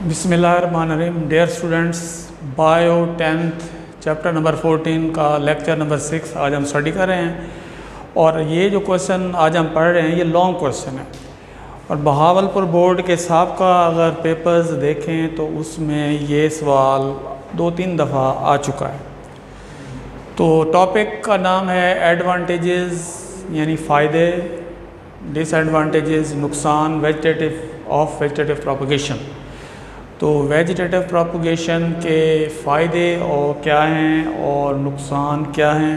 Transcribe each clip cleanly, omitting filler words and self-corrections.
बिस्मिल्लाहिर्रहमानिर्रहीम। Dear students, bio 10th chapter number 14 का lecture number 6 आज हम स्टडी कर रहे हैं। और ये जो क्वेश्चन आज हम पढ़ रहे हैं ये लॉन्ग क्वेश्चन है। और बहावलपुर बोर्ड के साहब का अगर पेपर्स देखें तो उसमें ये सवाल 2-3 दफ़ा आ चुका है। तो टॉपिक का नाम है एडवांटेजेस यानी फ़ायदे, डिसएडवांटेजेस नुकसान वेजिटेटिव प्रोपगेशन। तो वेजिटेटिव प्रोपगेशन के फ़ायदे और क्या हैं और नुकसान क्या हैं।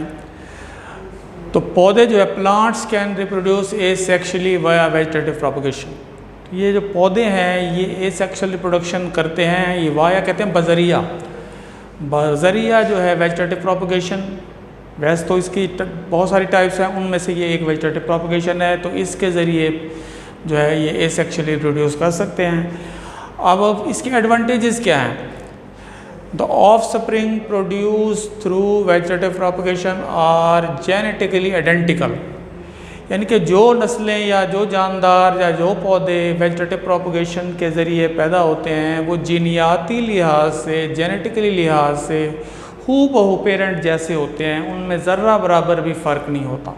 तो पौधे जो है plants can reproduce asexually via vegetative propagation. ये जो पौधे हैं ये एसेक्सुअल रिप्रोडक्शन करते हैं, ये वाया कहते हैं बज़रिया। बज़रिया जो है वेजिटेटिव प्रोपगेशन, वैसे तो इसकी बहुत सारी टाइप्स हैं, उनमें से ये एक वेजिटेटिव प्रोपगेशन है। तो इसके ज़रिए जो है ये एसेक्सुअली रिप्रोड्यूस कर सकते हैं। अब इसके एडवांटेजेस क्या हैं? The offspring produce through vegetative propagation are genetically identical, यानी कि जो नस्लें या जो जानदार या जो पौधे वेजिटेटिव प्रोपगेशन के ज़रिए पैदा होते हैं वो जीनियाती लिहाज से, जेनेटिकली लिहाज से हूबहू पेरेंट जैसे होते हैं, उनमें ज़र्रा बराबर भी फ़र्क नहीं होता।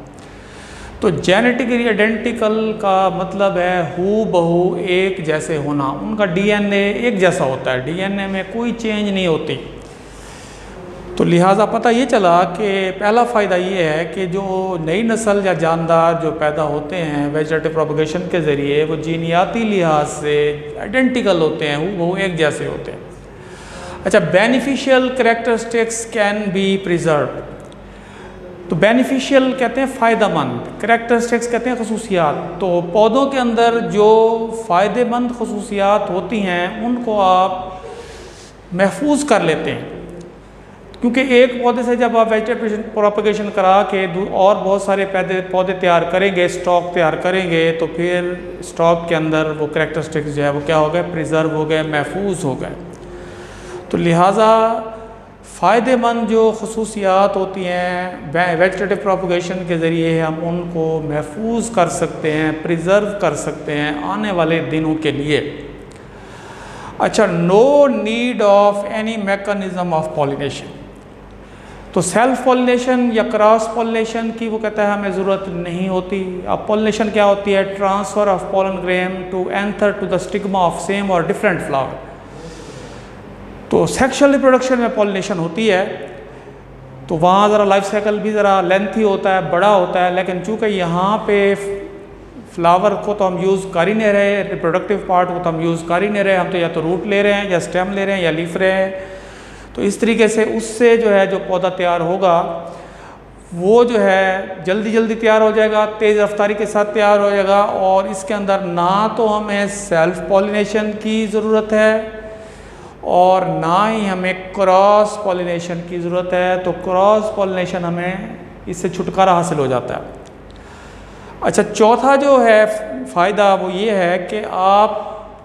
तो जेनेटिकली आइडेंटिकल का मतलब है हूबहू एक जैसे होना, उनका डीएनए एक जैसा होता है, डीएनए में कोई चेंज नहीं होती। तो लिहाजा पता ये चला कि पहला फ़ायदा ये है कि जो नई नस्ल या जानदार जो पैदा होते हैं वेजिटेटिव प्रोपगेशन के ज़रिए वो जीनियाती लिहाज से आइडेंटिकल होते हैं, हूबहू एक जैसे होते हैं। अच्छा, beneficial characteristics can be preserve. तो बेनिफिशियल कहते हैं फ़ायदेमंद, कैरेक्टरिस्टिक्स कहते हैं खसूसियात। तो पौधों के अंदर जो फ़ायदेमंद खसूसियात होती हैं उनको आप महफूज कर लेते हैं, क्योंकि एक पौधे से जब आप वेजिटेटिव प्रोपगेशन करा के और बहुत सारे पौधे तैयार करेंगे, स्टॉक तैयार करेंगे, तो फिर स्टॉक के अंदर वो कैरेक्टरिस्टिक्स जो है वो क्या हो गए, प्रिजर्व हो गए, महफूज हो गए। तो लिहाजा फ़ायदेमंद जो खसूसियात होती हैं वेजिटेटिव प्रोपगेशन के ज़रिए हम उनको महफूज कर सकते हैं, प्रिजर्व कर सकते हैं आने वाले दिनों के लिए। अच्छा, no need of any mechanism of pollination. तो सेल्फ पॉलिनेशन या क्रॉस पॉलिनेशन की वो कहता है हमें ज़रूरत नहीं होती। अब पॉलिनेशन क्या होती है? Transfer of pollen grain to anther to the stigma of same और डिफरेंट फ्लावर। तो सेक्शुअल रिप्रोडक्शन में पॉलिनेशन होती है, तो वहाँ ज़रा लाइफ साइकिल भी ज़रा लेंथी होता है, बड़ा होता है, लेकिन चूँकि यहाँ पे फ्लावर को तो हम यूज़ कर ही नहीं रहे, रिप्रोडक्टिव पार्ट को तो हम यूज़ कर ही नहीं रहे, हम तो या तो रूट ले रहे हैं या स्टेम ले रहे हैं या लीफ रहे हैं। तो इस तरीके से उससे जो है जो पौधा तैयार होगा वो जो है जल्दी जल्दी तैयार हो जाएगा, तेज़ रफ्तारी के साथ तैयार हो जाएगा। और इसके अंदर ना तो हमें सेल्फ पॉलिनेशन की ज़रूरत है और ना ही हमें क्रॉस पॉलिनेशन की ज़रूरत है। तो क्रॉस पॉलिनेशन हमें इससे छुटकारा हासिल हो जाता है। अच्छा, चौथा जो है फ़ायदा वो ये है कि आप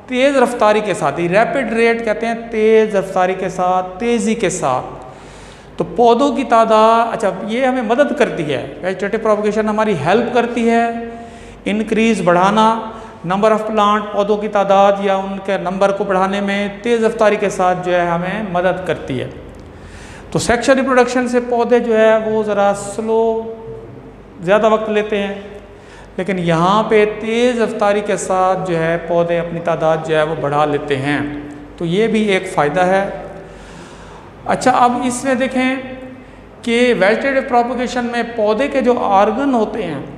तेज़ रफ्तारी के साथ ही, रैपिड रेट कहते हैं तेज़ रफ्तारी के साथ, तेज़ी के साथ, तो पौधों की तादाद, अच्छा ये हमें मदद करती है, वेजिटेटिव प्रोपगेशन हमारी हेल्प करती है इंक्रीज़ बढ़ाना, नंबर ऑफ़ प्लांट, पौधों की तादाद या उनके नंबर को बढ़ाने में तेज़ रफ्तारी के साथ जो है हमें मदद करती है। तो सेक्शुअल रिप्रोडक्शन से पौधे जो है वो ज़रा स्लो, ज़्यादा वक्त लेते हैं, लेकिन यहाँ पे तेज़ रफ्तारी के साथ जो है पौधे अपनी तादाद जो है वो बढ़ा लेते हैं। तो ये भी एक फ़ायदा है। अच्छा, अब इसमें देखें कि वेजिटेटिव प्रोपगेशन में पौधे के जो आर्गन होते हैं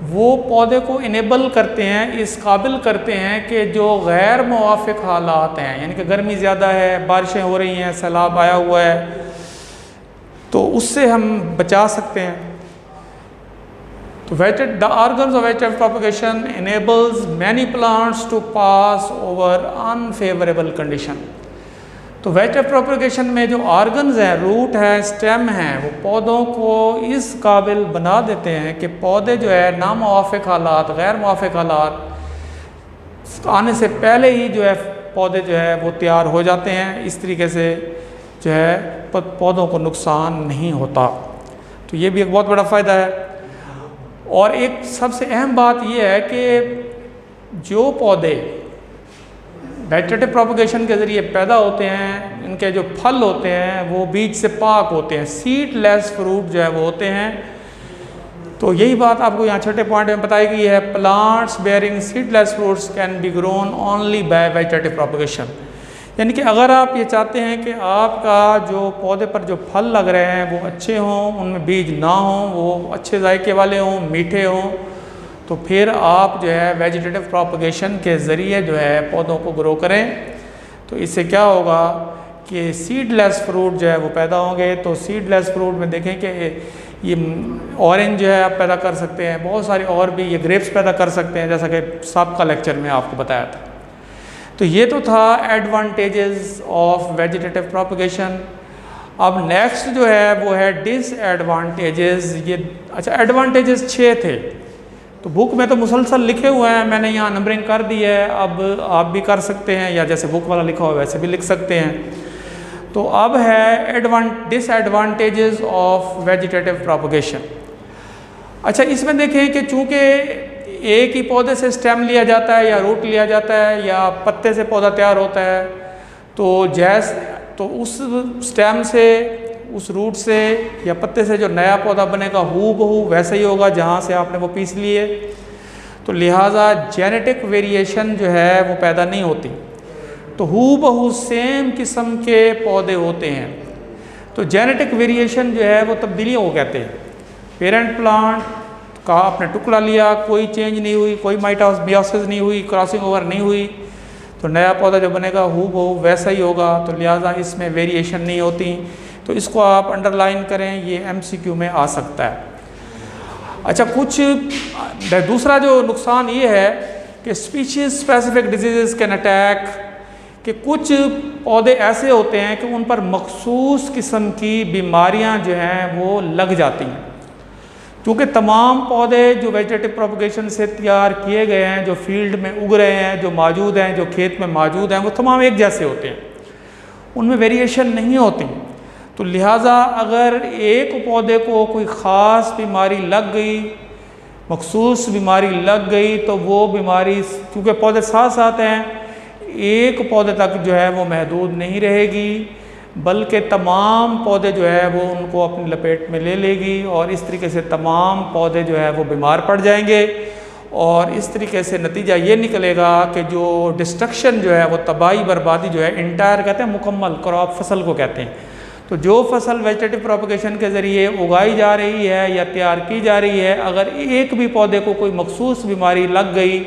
वो पौधे को इनेबल करते हैं, इस काबिल करते हैं कि जो गैर मुवाफ़िक हालात हैं, यानी कि गर्मी ज़्यादा है, बारिशें हो रही हैं, सैलाब आया हुआ है, तो उससे हम बचा सकते हैं। तो the organs of vegetative propagation enables many plants to pass over unfavourable condition. तो वेजिटेटिव प्रोपगेशन में जो ऑर्गन्स हैं, रूट है, स्टेम है, वो पौधों को इस काबिल बना देते हैं कि पौधे जो है नामुवाफ़िक हालात, गैर मुवाफ़िक हालात आने से पहले ही जो है पौधे जो है वो तैयार हो जाते हैं। इस तरीके से जो है पौधों को नुकसान नहीं होता। तो ये भी एक बहुत बड़ा फ़ायदा है। और एक सबसे अहम बात ये है कि जो पौधे वेजिटेटिव प्रोपगेशन के ज़रिए पैदा होते हैं, इनके जो फल होते हैं वो बीज से पाक होते हैं, सीडलेस फ्रूट जो है वो होते हैं। तो यही बात आपको यहाँ छठे पॉइंट में बताई गई है, plants bearing seedless fruits can be grown only by vegetative propagation. यानी कि अगर आप ये चाहते हैं कि आपका जो पौधे पर जो फल लग रहे हैं वो अच्छे हों, उनमें बीज ना हों, वो अच्छे जायके वाले हों, मीठे हों, तो फिर आप जो है वेजिटेटिव प्रोपगेशन के ज़रिए जो है पौधों को ग्रो करें। तो इससे क्या होगा कि सीडलेस फ्रूट जो है वो पैदा होंगे। तो सीडलेस फ्रूट में देखें कि ये ऑरेंज जो है आप पैदा कर सकते हैं, बहुत सारे और भी ये ग्रेप्स पैदा कर सकते हैं, जैसा कि सबका लेक्चर में आपको बताया था। तो ये तो था एडवांटेजेस ऑफ वेजिटेटिव प्रोपगेशन। अब नेक्स्ट जो है वो है डिसएडवांटेजेस। ये अच्छा, एडवांटेजेस 6 थे, तो बुक में तो मुसलसल लिखे हुए हैं, मैंने यहाँ नंबरिंग कर दी है। अब आप भी कर सकते हैं, या जैसे बुक वाला लिखा हुआ वैसे भी लिख सकते हैं। तो अब है डिसएडवांटेजेस ऑफ वेजिटेटिव प्रोपगेशन। अच्छा, इसमें देखें कि चूँकि एक ही पौधे से स्टेम लिया जाता है या रूट लिया जाता है या पत्ते से पौधा तैयार होता है, तो उस स्टेम से, उस रूट से या पत्ते से जो नया पौधा बनेगा हूबहू वैसा ही होगा जहाँ से आपने वो पीस लिए। तो लिहाजा जेनेटिक वेरिएशन जो है वो पैदा नहीं होती, तो हूबहू सेम किस्म के पौधे होते हैं। तो जेनेटिक वेरिएशन जो है वो तब्दीलियों को कहते हैं। पेरेंट प्लांट का आपने टुकड़ा लिया, कोई चेंज नहीं हुई, कोई माइटोसिस नहीं हुई, क्रॉसिंग ओवर नहीं हुई, तो नया पौधा जो बनेगा हूबहू वैसा ही होगा। तो लिहाजा इसमें वेरिएशन नहीं होती। तो इसको आप अंडरलाइन करें, ये MCQ में आ सकता है। अच्छा, दूसरा जो नुकसान ये है कि species specific disease can attack, कि कुछ पौधे ऐसे होते हैं कि उन पर मखसूस किस्म की बीमारियां जो हैं वो लग जाती हैं। क्योंकि तमाम पौधे जो वेजिटेटिव प्रोपगेशन से तैयार किए गए हैं, जो फील्ड में उग रहे हैं, जो मौजूद हैं, जो खेत में मौजूद हैं, वो तमाम एक जैसे होते हैं, उनमें वेरिएशन नहीं होती। तो लिहाजा अगर एक पौधे को कोई ख़ास बीमारी लग गई, मखसूस बीमारी लग गई, तो वो बीमारी क्योंकि पौधे साथ साथ हैं, एक पौधे तक जो है वो महदूद नहीं रहेगी, बल्कि तमाम पौधे जो है वो उनको अपनी लपेट में ले लेगी, और इस तरीके से तमाम पौधे जो है वो बीमार पड़ जाएंगे। और इस तरीके से नतीजा ये निकलेगा कि जो डिस्ट्रक्शन जो है वो तबाही बर्बादी जो है, इंटायर कहते हैं, मुकम्मल क्रॉप फसल को कहते हैं। तो जो फसल वेजिटेटिव प्रोपगेशन के ज़रिए उगाई जा रही है या तैयार की जा रही है, अगर एक भी पौधे को कोई मखसूस बीमारी लग गई,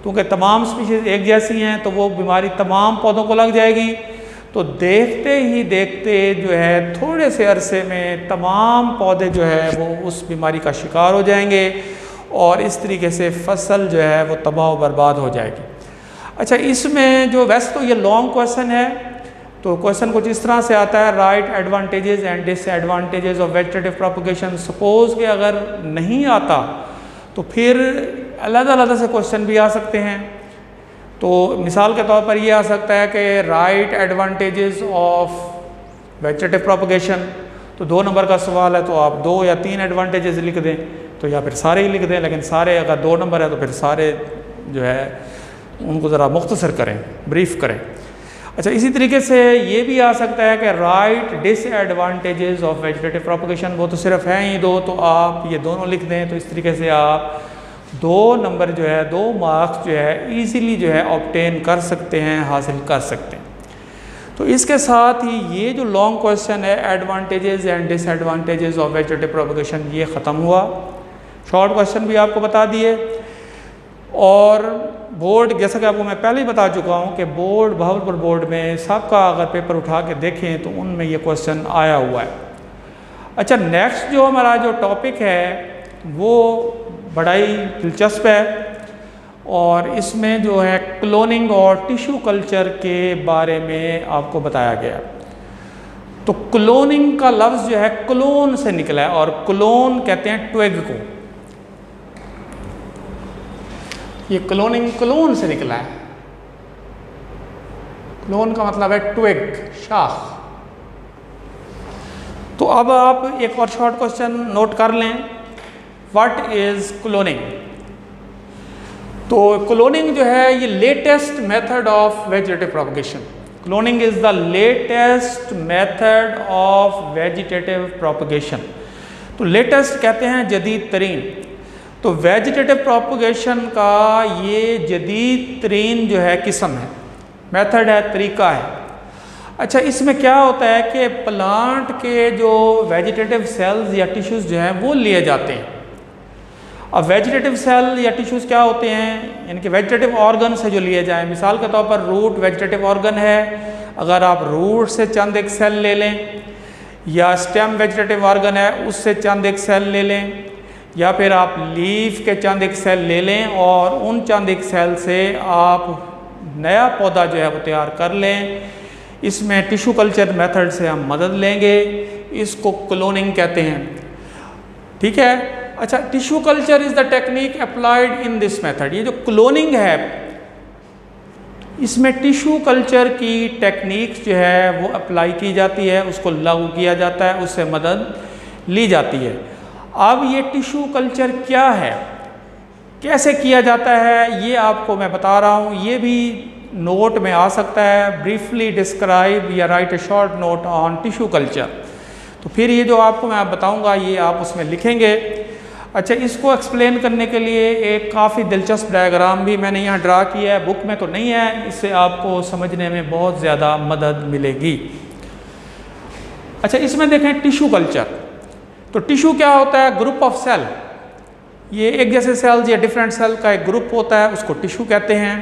क्योंकि तमाम स्पीशीज़ एक जैसी हैं, तो वो बीमारी तमाम पौधों को लग जाएगी। तो देखते ही देखते जो है थोड़े से अरसे में तमाम पौधे जो है वो उस बीमारी का शिकार हो जाएंगे, और इस तरीके से फसल जो है वो तबाह बर्बाद हो जाएगी। अच्छा, इसमें जो वैसे तो ये लॉन्ग क्वेश्चन है, तो क्वेश्चन कुछ इस तरह से आता है, right advantages and disadvantages of vegetative propagation. Suppose कि अगर नहीं आता तो फिर अलग-अलग से क्वेश्चन भी आ सकते हैं। तो मिसाल के तौर पर ये आ सकता है कि right advantages of vegetative propagation, तो 2 नंबर का सवाल है, तो आप 2 या 3 एडवांटेजेस लिख दें, तो या फिर सारे ही लिख दें। लेकिन सारे अगर 2 नंबर है तो फिर सारे जो है उनको ज़रा मुख्तसर करें, ब्रीफ करें। अच्छा, इसी तरीके से ये भी आ सकता है कि right disadvantages of vegetative propagation, वो तो सिर्फ हैं ही 2, तो आप ये दोनों लिख दें। तो इस तरीके से आप 2 नंबर जो है, 2 मार्क्स जो है ईज़िली जो है ऑब्टेन कर सकते हैं, हासिल कर सकते हैं। तो इसके साथ ही ये जो लॉन्ग क्वेश्चन है, advantages and disadvantages of vegetative propagation, ये ख़त्म हुआ। शॉर्ट क्वेश्चन भी आपको बता दिए, और बोर्ड, जैसा कि आपको मैं पहले ही बता चुका हूँ कि बोर्ड, बहावलपुर बोर्ड में सबका अगर पेपर उठा के देखें तो उनमें ये क्वेश्चन आया हुआ है। अच्छा, नेक्स्ट जो हमारा जो टॉपिक है वो बड़ा ही दिलचस्प है, और इसमें जो है क्लोनिंग और टिश्यू कल्चर के बारे में आपको बताया गया। तो क्लोनिंग का लफ्ज़ जो है क्लोन से निकला है, और क्लोन कहते हैं ट्विग को। ये क्लोनिंग क्लोन से निकला है। क्लोन का मतलब है ट्विग, शाख। तो अब आप एक और शॉर्ट क्वेश्चन नोट कर लें, व्हाट इज क्लोनिंग। तो क्लोनिंग जो है ये latest method of vegetative propagation, cloning is the latest method of vegetative propagation. तो लेटेस्ट कहते हैं जदीद तरीन। तो वेजिटेटिव प्रोपगेशन का ये जदीद तरीन जो है किस्म है, मेथड है, तरीका है। अच्छा, इसमें क्या होता है कि प्लांट के जो वेजिटेटिव सेल्स या टिश्यूज़ जो हैं वो लिए जाते हैं। अब वेजिटेटिव सेल या टिश्यूज़ क्या होते हैं, यानी कि वेजिटेटिव ऑर्गन से जो लिए जाएं। मिसाल के तौर पर रूट वेजिटेटिव ऑर्गन है, अगर आप रूट से चंद एक सेल ले लें, या स्टेम वेजिटेटिव ऑर्गन है उससे चंद एक सेल ले लें, या फिर आप लीफ के चंद एक सेल ले लें और उन चंद एक सेल से आप नया पौधा जो है वो तैयार कर लें। इसमें टिश्यू कल्चर मेथड से हम मदद लेंगे, इसको क्लोनिंग कहते हैं। ठीक है। अच्छा, tissue culture is the technique applied in this method. ये जो क्लोनिंग है इसमें टिश्यू कल्चर की टेक्निक जो है वो अप्लाई की जाती है, उसको लागू किया जाता है, उससे मदद ली जाती है। अब ये टिश्यू कल्चर क्या है, कैसे किया जाता है, ये आपको मैं बता रहा हूँ। ये भी नोट में आ सकता है, ब्रीफली डिस्क्राइब या right A short note on tissue culture. तो फिर ये जो आपको मैं बताऊँगा ये आप उसमें लिखेंगे। अच्छा, इसको एक्सप्लेन करने के लिए एक काफ़ी दिलचस्प डायग्राम भी मैंने यहाँ ड्रा किया है, बुक में तो नहीं है, इससे आपको समझने में बहुत ज़्यादा मदद मिलेगी। अच्छा, इसमें देखें टिश्यू कल्चर। तो टिश्यू क्या होता है, ग्रुप ऑफ सेल। ये एक जैसे सेल्स या डिफरेंट सेल का एक ग्रुप होता है, उसको टिश्यू कहते हैं।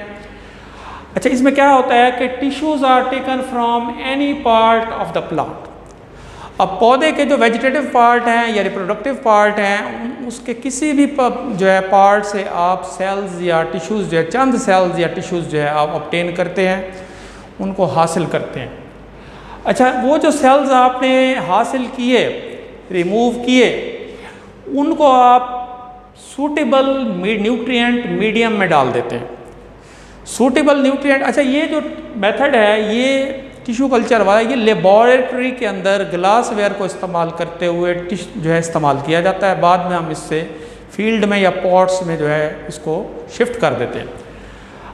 अच्छा, इसमें क्या होता है कि tissues are taken from any part of the plant. अब पौधे के जो वेजिटेटिव पार्ट हैं या रिप्रोडक्टिव पार्ट हैं उसके किसी भी जो है पार्ट से आप सेल्स या टिश्यूज़ जो है, चंद सेल्स या टिश्यूज़ जो है आप ऑब्टेन करते हैं, उनको हासिल करते हैं। अच्छा, वो जो सेल्स आपने हासिल किए, रिमूव किए, उनको आप सूटेबल न्यूट्रिएंट मीडियम में डाल देते हैं। सूटेबल न्यूट्रिएंट, अच्छा ये जो मेथड है ये टिश्यू कल्चर वाला, ये लेबॉरेटरी के अंदर ग्लासवेयर को इस्तेमाल करते हुए जो है इस्तेमाल किया जाता है। बाद में हम इससे फील्ड में या पॉट्स में जो है इसको शिफ्ट कर देते हैं।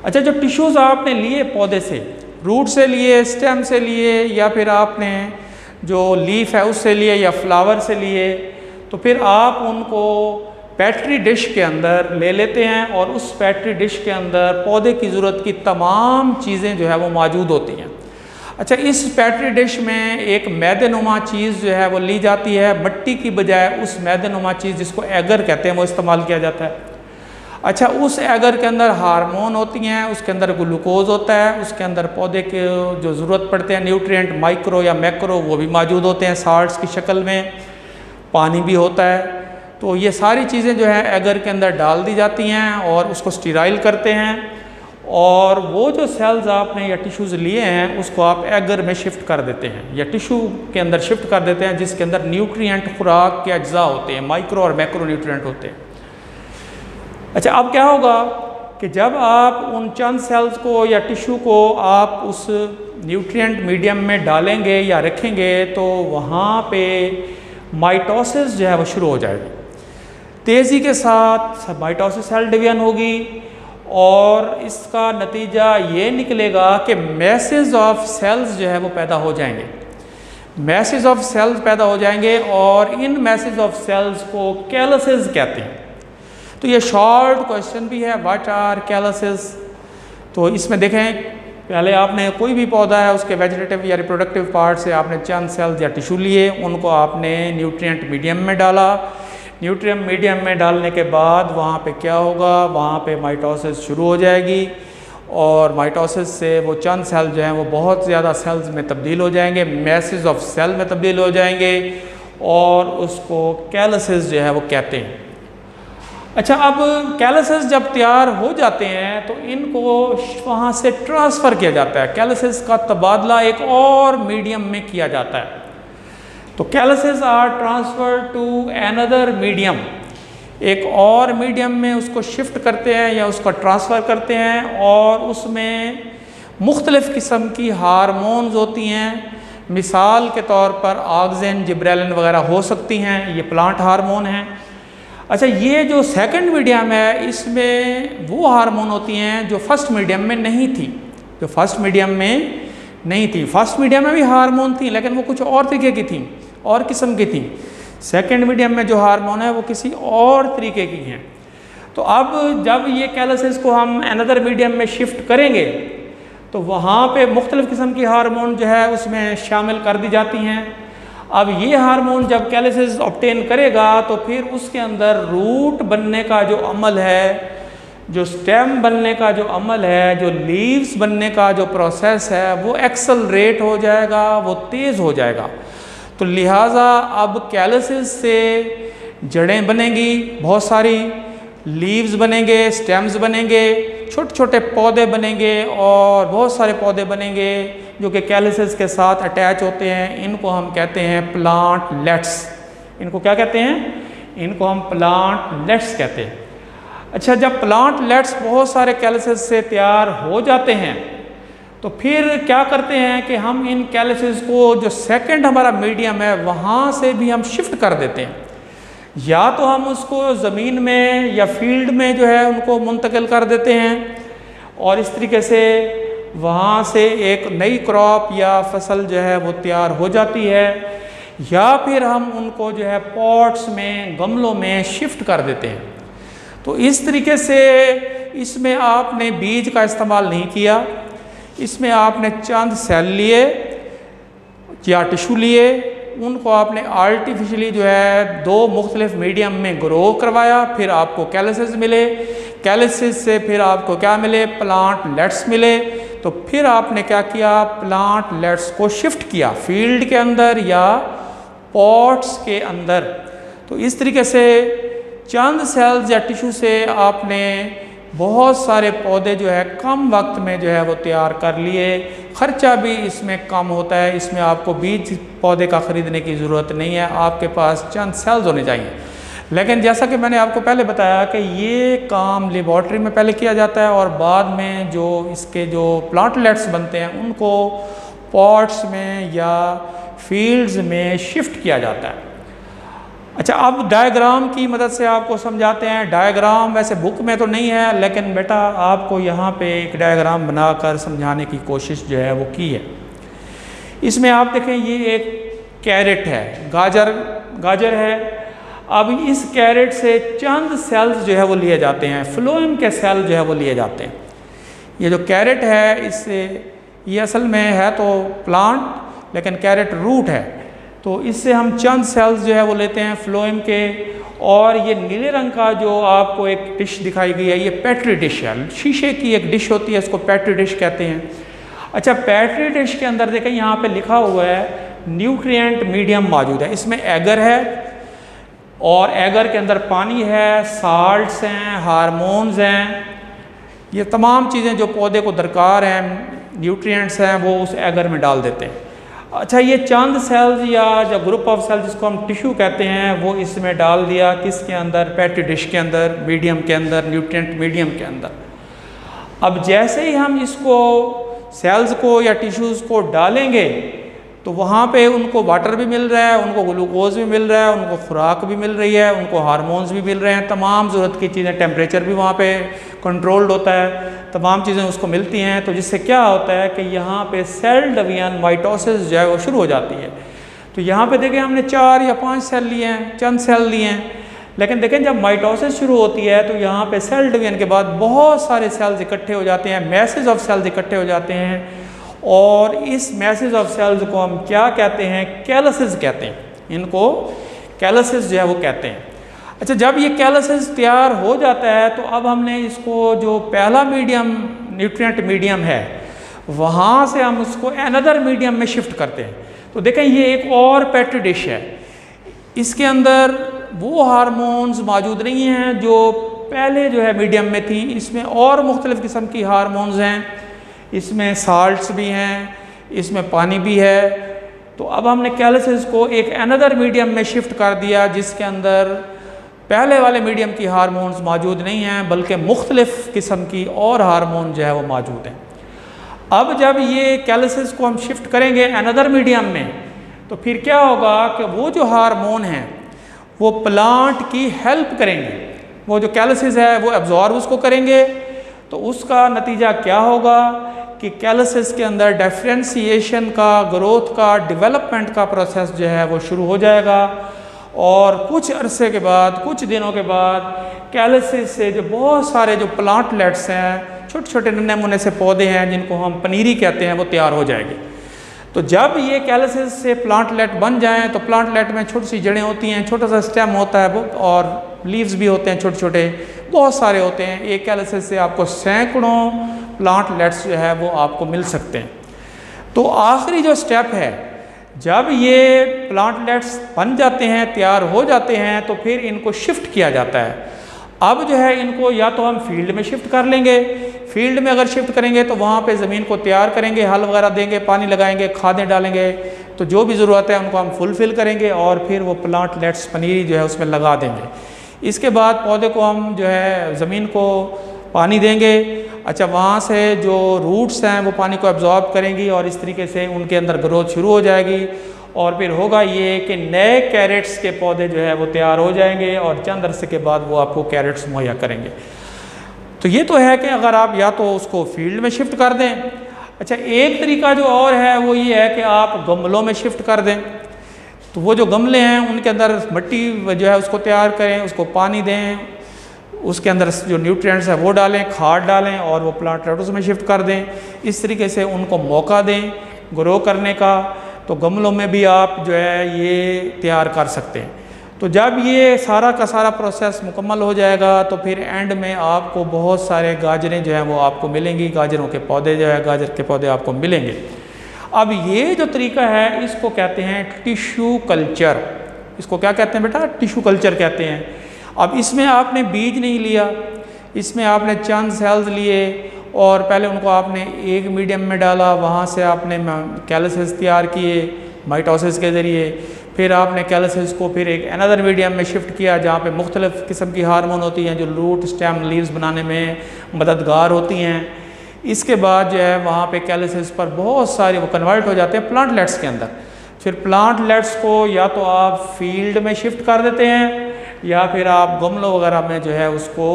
अच्छा, जो टिश्यूज़ आपने लिए पौधे से, रूट से लिए, स्टेम से लिए, या फिर आपने जो लीफ है उससे लिए या फ्लावर से लिए, तो फिर आप उनको पेट्री डिश के अंदर ले लेते हैं और उस पेट्री डिश के अंदर पौधे की ज़रूरत की तमाम चीज़ें जो है वो मौजूद होती हैं। अच्छा, इस पेट्री डिश में एक मैदेनुमा चीज़ जो है वो ली जाती है, मिट्टी की बजाय उस मैदेनुमा चीज़ जिसको एगर कहते हैं वो इस्तेमाल किया जाता है। अच्छा, उस एगर के अंदर हार्मोन होती हैं, उसके अंदर ग्लूकोज होता है, उसके अंदर पौधे के जो ज़रूरत पड़ते हैं न्यूट्रिएंट माइक्रो या मैक्रो वो भी मौजूद होते हैं साल्ट्स की शक्ल में, पानी भी होता है। तो ये सारी चीज़ें जो है एगर के अंदर डाल दी जाती हैं और उसको स्टीराइल करते हैं, और वो जो सेल्स आपने या टिश्यूज़ लिए हैं उसको आप एगर में शिफ्ट कर देते हैं या टिश्यू के अंदर शिफ्ट कर देते हैं, जिसके अंदर न्यूट्रिएंट खुराक के अज्जा होते हैं, माइक्रो और मैक्रो न्यूट्रिएंट होते हैं। अच्छा, अब क्या होगा कि जब आप उन चंद सेल्स को या टिश्यू को आप उस न्यूट्रिएंट मीडियम में डालेंगे या रखेंगे तो वहाँ पे माइटोसिस जो है वो शुरू हो जाएगी। तेज़ी के साथ माइटोसिस सेल डिवीजन होगी और इसका नतीजा ये निकलेगा कि मैसेज ऑफ सेल्स जो है वो पैदा हो जाएंगे, मैसेज ऑफ सेल्स पैदा हो जाएंगे, और इन मैसेज ऑफ सेल्स को कैलसेस कहते हैं। तो ये शॉर्ट क्वेश्चन भी है, व्हाट आर कैलसेस। तो इसमें देखें, पहले आपने कोई भी पौधा है उसके वेजिटेटिव या रिप्रोडक्टिव पार्ट से आपने चंद सेल्स या टिश्यू लिए, उनको आपने न्यूट्रिएंट मीडियम में डाला। न्यूट्रिएंट मीडियम में डालने के बाद वहाँ पे क्या होगा, वहाँ पे माइटोसिस शुरू हो जाएगी, और माइटोसिस से वो चंद सेल जो हैं वो बहुत ज़्यादा सेल्स में तब्दील हो जाएंगे, मैसेज ऑफ सेल में तब्दील हो जाएंगे, और उसको कैलसेस जो है वो कहते हैं। अच्छा, अब कैलसेस जब तैयार हो जाते हैं तो इनको वहाँ से ट्रांसफ़र किया जाता है, कैलसेस का तबादला एक और मीडियम में किया जाता है। तो calluses are transfer to another medium, एक और मीडियम में उसको शिफ्ट करते हैं या उसको ट्रांसफ़र करते हैं, और उसमें मुख्तलिफ़ किस्म की हार्मोन्स होती हैं। मिसाल के तौर पर ऑक्सिन, जिब्रेलिन वगैरह हो सकती हैं, ये प्लांट हार्मोन हैं। अच्छा, ये जो सेकंड मीडियम है इसमें वो हार्मोन होती हैं जो फर्स्ट मीडियम में नहीं थी, जो फर्स्ट मीडियम में नहीं थी। फर्स्ट मीडियम में भी हार्मोन थी लेकिन वो कुछ और तरीके की थी, और किस्म की थी। सेकंड मीडियम में जो हार्मोन है वो किसी और तरीके की हैं। तो अब जब ये कैलसिस को हम अनदर मीडियम में शिफ्ट करेंगे तो वहाँ पे मुख्तलिफ़ किस्म की हार्मोन जो है उसमें शामिल कर दी जाती हैं। अब ये हार्मोन जब कैलसिस ऑब्टेन करेगा तो फिर उसके अंदर रूट बनने का जो अमल है, जो स्टेम बनने का जो अमल है, जो लीव्स बनने का जो प्रोसेस है वो एक्सेलरेट हो जाएगा, वो तेज़ हो जाएगा। तो लिहाजा अब कैलसिस से जड़ें बनेंगी, बहुत सारी लीव्स बनेंगे, स्टेम्स बनेंगे, छोटे छोटे पौधे बनेंगे और बहुत सारे पौधे बनेंगे जो कि कैलसिस के साथ अटैच होते हैं। इनको हम कहते हैं प्लांटलेट्स। इनको क्या कहते हैं? इनको हम प्लांटलेट्स कहते हैं। अच्छा, जब प्लांटलेट्स बहुत सारे कैलसिस से तैयार हो जाते हैं तो फिर क्या करते हैं कि हम इन कैलसिस को जो सेकंड हमारा मीडियम है वहाँ से भी हम शिफ्ट कर देते हैं। या तो हम उसको ज़मीन में या फील्ड में जो है उनको मुंतकिल कर देते हैं और इस तरीके से वहाँ से एक नई क्रॉप या फसल जो है वो तैयार हो जाती है, या फिर हम उनको जो है पॉट्स में, गमलों में शिफ्ट कर देते हैं। तो इस तरीके से इसमें आपने बीज का इस्तेमाल नहीं किया, इसमें आपने चंद सेल लिए या टिश्यू लिए, उनको आपने आर्टिफिशियली जो है दो मुख्तलिफ मीडियम में ग्रो करवाया, फिर आपको कैलसिस मिले, कैलसिस से फिर आपको क्या मिले? प्लांटलेट्स मिले। तो फिर आपने क्या किया? प्लांटलेट्स को शिफ्ट किया फील्ड के अंदर या पॉट्स के अंदर। तो इस तरीके से चंद सेल्स या टिश्यू से आपने बहुत सारे पौधे जो है कम वक्त में जो है वो तैयार कर लिए। ख़र्चा भी इसमें कम होता है, इसमें आपको बीज पौधे का ख़रीदने की ज़रूरत नहीं है, आपके पास चंद सेल्स होने चाहिए। लेकिन जैसा कि मैंने आपको पहले बताया कि ये काम लेबॉर्ट्री में पहले किया जाता है और बाद में जो इसके जो प्लांटलेट्स बनते हैं उनको पॉट्स में या फील्ड्स में शिफ्ट किया जाता है। अच्छा, अब डायग्राम की मदद से आपको समझाते हैं। डायग्राम वैसे बुक में तो नहीं है लेकिन बेटा आपको यहाँ पे एक डायग्राम बनाकर समझाने की कोशिश जो है वो की है। इसमें आप देखें, ये एक कैरेट है, गाजर है। अब इस कैरेट से चंद सेल्स जो है वो लिए जाते हैं, फ्लोएम के सेल जो है वो लिए जाते हैं। ये जो कैरेट है इससे, ये असल में है तो प्लांट लेकिन कैरेट रूट है, तो इससे हम चंद सेल्स जो है वो लेते हैं फ्लोएम के। और ये नीले रंग का जो आपको एक डिश दिखाई गई है, ये पेट्री डिश है, शीशे की एक डिश होती है, इसको पेट्री डिश कहते हैं। अच्छा, पेट्री डिश के अंदर देखें यहाँ पे लिखा हुआ है न्यूट्रिएंट मीडियम मौजूद है। इसमें एगर है और एगर के अंदर पानी है, साल्ट्स हैं, हार्मोन्स हैं, ये तमाम चीज़ें जो पौधे को दरकार हैं, न्यूट्रिएंट्स हैं, वो उस एगर में डाल देते हैं। अच्छा, ये चंद सेल्स या जो ग्रुप ऑफ सेल्स जिसको हम टिश्यू कहते हैं वो इसमें डाल दिया, किसके अंदर? पेट्री डिश के अंदर, मीडियम के अंदर, न्यूट्रिएंट मीडियम के अंदर। अब जैसे ही हम इसको सेल्स को या टिश्यूज़ को डालेंगे तो वहाँ पे उनको वाटर भी मिल रहा है, उनको ग्लूकोज भी मिल रहा है, उनको खुराक भी मिल रही है, उनको हार्मोन्स भी मिल रहे हैं, तमाम ज़रूरत की चीज़ें, टेम्परेचर भी वहाँ पे कंट्रोल्ड होता है, तमाम चीज़ें उसको मिलती हैं। तो जिससे क्या होता है कि यहाँ पे सेल डिवीजन, माइटोसिस जो है वो शुरू हो जाती है। तो यहाँ पे देखें हमने 4 या 5 सेल लिए हैं, चंद सेल लिए हैं, लेकिन देखें जब माइटोसिस शुरू होती है तो यहाँ पे सेल डिवीजन के बाद बहुत सारे सेल्स इकट्ठे हो जाते हैं, मैसेज ऑफ सेल्स इकट्ठे हो जाते हैं, और इस मैसेज ऑफ सेल्स को हम क्या कहते हैं? कैलसिस कहते हैं। इनको कैलसिस जो है वो कहते हैं। अच्छा, जब ये कैलसिस तैयार हो जाता है तो अब हमने इसको जो पहला मीडियम, न्यूट्रिएंट मीडियम है, वहाँ से हम उसको अनदर मीडियम में शिफ्ट करते हैं। तो देखें ये एक और पेट्री डिश है, इसके अंदर वो हार्मोन्स मौजूद नहीं हैं जो पहले जो है मीडियम में थी। इसमें और मुख्तलिफ़ किस्म की हार्मोन्स हैं, इसमें साल्ट्स भी हैं, इसमें पानी भी है। तो अब हमने कैलसिस को एक अनदर मीडियम में शिफ्ट कर दिया जिसके अंदर पहले वाले मीडियम की हार्मोन्स मौजूद नहीं हैं बल्कि मुख्तलिफ़ किस्म की और हार्मोन जो है वो मौजूद हैं। अब जब ये कैलसिस को हम शिफ्ट करेंगे अनदर मीडियम में तो फिर क्या होगा कि वो जो हार्मोन हैं वो प्लांट की हेल्प करेंगे। वो जो कैलसिस है वो एब्जॉर्ब उसको करेंगे, तो उसका नतीजा क्या होगा कि कैलसिस के अंदर डिफरेंशिएशन का, ग्रोथ का, डेवलपमेंट का प्रोसेस जो है वो शुरू हो जाएगा। और कुछ अरसे के बाद, कुछ दिनों के बाद कैलसिस से जो बहुत सारे जो प्लांटलेट्स हैं, छोटे छोटे नन्हे मुन्ने से पौधे हैं जिनको हम पनीरी कहते हैं, वो तैयार हो जाएंगे। तो जब ये कैलसिस से प्लांटलेट बन जाएं तो प्लांटलेट में छोटी सी जड़ें होती हैं, छोटा सा स्टेम होता है और लीव्स भी होते हैं छोटे छोटे, बहुत सारे होते हैं। एक कैलसिस से आपको सैकड़ों प्लांटलेट्स जो है वो आपको मिल सकते हैं। तो आखिरी जो स्टेप है, जब ये प्लांटलेट्स बन जाते हैं, तैयार हो जाते हैं, तो फिर इनको शिफ्ट किया जाता है। अब जो है इनको या तो हम फील्ड में शिफ्ट कर लेंगे, फील्ड में अगर शिफ्ट करेंगे तो वहाँ पे ज़मीन को तैयार करेंगे, हल वगैरह देंगे, पानी लगाएंगे, खादें डालेंगे, तो जो भी ज़रूरत है उनको हम फुलफ़िल करेंगे और फिर वो प्लांटलेट्स पनीरी जो है उसमें लगा देंगे। इसके बाद पौधे को हम जो है ज़मीन को पानी देंगे। अच्छा, वहाँ से जो रूट्स हैं वो पानी को एब्जॉर्ब करेंगी और इस तरीके से उनके अंदर ग्रोथ शुरू हो जाएगी। और फिर होगा ये कि नए कैरेट्स के पौधे जो है वो तैयार हो जाएंगे और चंद अरसे के बाद वो आपको कैरेट्स मुहैया करेंगे। तो ये तो है कि अगर आप या तो उसको फील्ड में शिफ्ट कर दें। अच्छा, एक तरीका जो और है वो ये है कि आप गमलों में शिफ्ट कर दें। तो वो जो गमले हैं उनके अंदर मिट्टी जो है उसको तैयार करें, उसको पानी दें, उसके अंदर जो न्यूट्रिएंट्स है वो डालें, खाद डालें और वो प्लांटलेट्स में शिफ्ट कर दें। इस तरीके से उनको मौका दें ग्रो करने का। तो गमलों में भी आप जो है ये तैयार कर सकते हैं। तो जब ये सारा का सारा प्रोसेस मुकम्मल हो जाएगा तो फिर एंड में आपको बहुत सारे गाजरें जो हैं वो आपको मिलेंगी, गाजरों के पौधे जो है, गाजर के पौधे आपको मिलेंगे। अब ये जो तरीका है इसको कहते हैं टिश्यू कल्चर। इसको क्या कहते हैं बेटा? टिश्यू कल्चर कहते हैं। अब इसमें आपने बीज नहीं लिया, इसमें आपने चंद सेल्स लिए और पहले उनको आपने एक मीडियम में डाला, वहाँ से आपने कैलसिस तैयार किए माइटोसिस के ज़रिए। फिर आपने कैलसिस को फिर एक अनदर मीडियम में शिफ्ट किया जहाँ पे मुख्तलिफ़ किस्म की हार्मोन होती हैं जो रूट, स्टेम, लीव्स बनाने में मददगार होती हैं। इसके बाद जो है वहाँ पे कैलसिस पर बहुत सारे वो कन्वर्ट हो जाते हैं प्लांटलेट्स के अंदर। फिर प्लांटलेट्स को या तो आप फील्ड में शिफ्ट कर देते हैं या फिर आप गमलों वगैरह में जो है उसको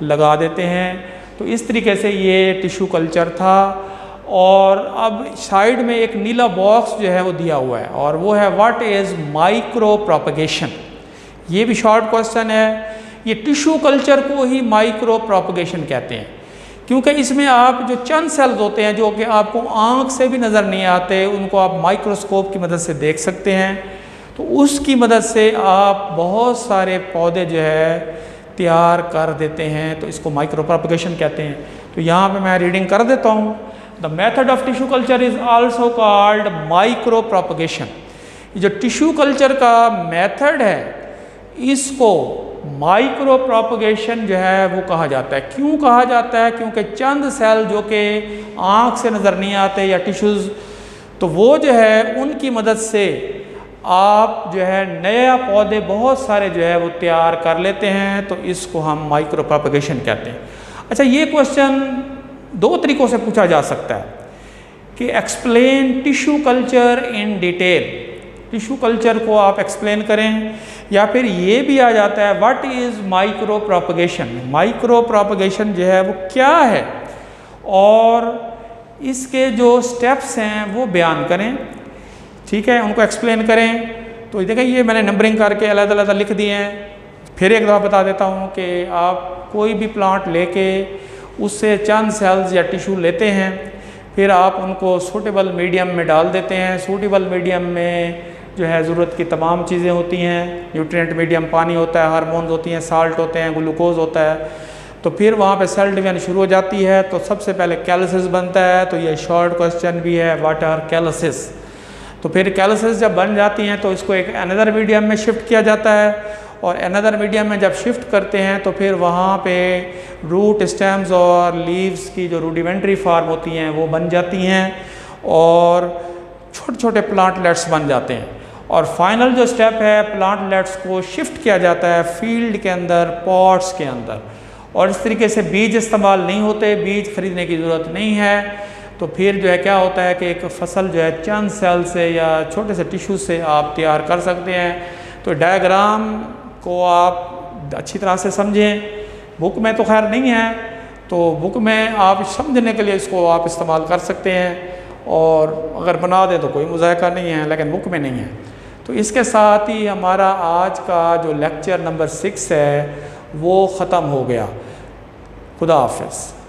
लगा देते हैं। तो इस तरीके से ये टिश्यू कल्चर था। और अब साइड में एक नीला बॉक्स जो है वो दिया हुआ है और वो है व्हाट इज़ माइक्रो प्रोपगेशन। ये भी शॉर्ट क्वेश्चन है। ये टिश्यू कल्चर को ही माइक्रो प्रोपगेशन कहते हैं क्योंकि इसमें आप जो चंद सेल्स होते हैं जो कि आपको आँख से भी नज़र नहीं आते, उनको आप माइक्रोस्कोप की मदद से देख सकते हैं। तो उसकी मदद से आप बहुत सारे पौधे जो है तैयार कर देते हैं। तो इसको माइक्रो प्रोपगेशन कहते हैं। तो यहाँ पे मैं रीडिंग कर देता हूँ। The method of tissue culture is also called micro propagation. जो टिश्यू कल्चर का मेथड है इसको माइक्रो प्रोपगेशन जो है वो कहा जाता है। क्यों कहा जाता है? क्योंकि चंद सेल जो कि आँख से नज़र नहीं आते या टिश्यूज़, तो वो जो है उनकी मदद से आप जो है नया पौधे बहुत सारे जो है वो तैयार कर लेते हैं। तो इसको हम माइक्रो प्रोपगेशन कहते हैं। अच्छा, ये क्वेश्चन दो तरीक़ों से पूछा जा सकता है कि explain tissue culture in detail. Tissue culture को आप एक्सप्लेन करें, या फिर ये भी आ जाता है what is micro propagation. Micro propagation जो है वो क्या है और इसके जो स्टेप्स हैं वो बयान करें। ठीक है, उनको एक्सप्लेन करें। तो देखें ये मैंने नंबरिंग करके अलग-अलग लिख दिए हैं। फिर एक दफ़ा बता देता हूँ कि आप कोई भी प्लांट लेके उससे चंद सेल्स या टिश्यू लेते हैं, फिर आप उनको सूटेबल मीडियम में डाल देते हैं। सूटेबल मीडियम में जो है ज़रूरत की तमाम चीज़ें होती हैं। न्यूट्रिएंट मीडियम पानी होता है, हार्मोन्स होती हैं, साल्ट होते हैं, ग्लूकोज होता है। तो फिर वहाँ पे सेल डिवीजन शुरू हो जाती है। तो सबसे पहले कैलसिस बनता है। तो ये शॉर्ट क्वेश्चन भी है, व्हाट आर कैलसिस। तो फिर कैलसिस जब बन जाती हैं तो इसको एक अनदर मीडियम में शिफ्ट किया जाता है और अनदर मीडियम में जब शिफ्ट करते हैं तो फिर वहाँ पे रूट, स्टेम्स और लीव्स की जो रूडिमेंट्री फार्म होती हैं वो बन जाती हैं और छोटे छोटे प्लांटलेट्स बन जाते हैं। और फाइनल जो स्टेप है, प्लांटलेट्स को शिफ्ट किया जाता है फील्ड के अंदर, पॉट्स के अंदर। और इस तरीके से बीज इस्तेमाल नहीं होते, बीज खरीदने की ज़रूरत नहीं है। तो फिर जो है क्या होता है कि एक फसल जो है चंद सेल से या छोटे से टिश्यू से आप तैयार कर सकते हैं। तो डायग्राम को आप अच्छी तरह से समझें। बुक में तो खैर नहीं है, तो बुक में आप समझने के लिए इसको आप इस्तेमाल कर सकते हैं, और अगर बना दें तो कोई मुज़ाहिका नहीं है, लेकिन बुक में नहीं है। तो इसके साथ ही हमारा आज का जो लेक्चर नंबर 6 है वो ख़त्म हो गया। खुदा हाफ़िज़।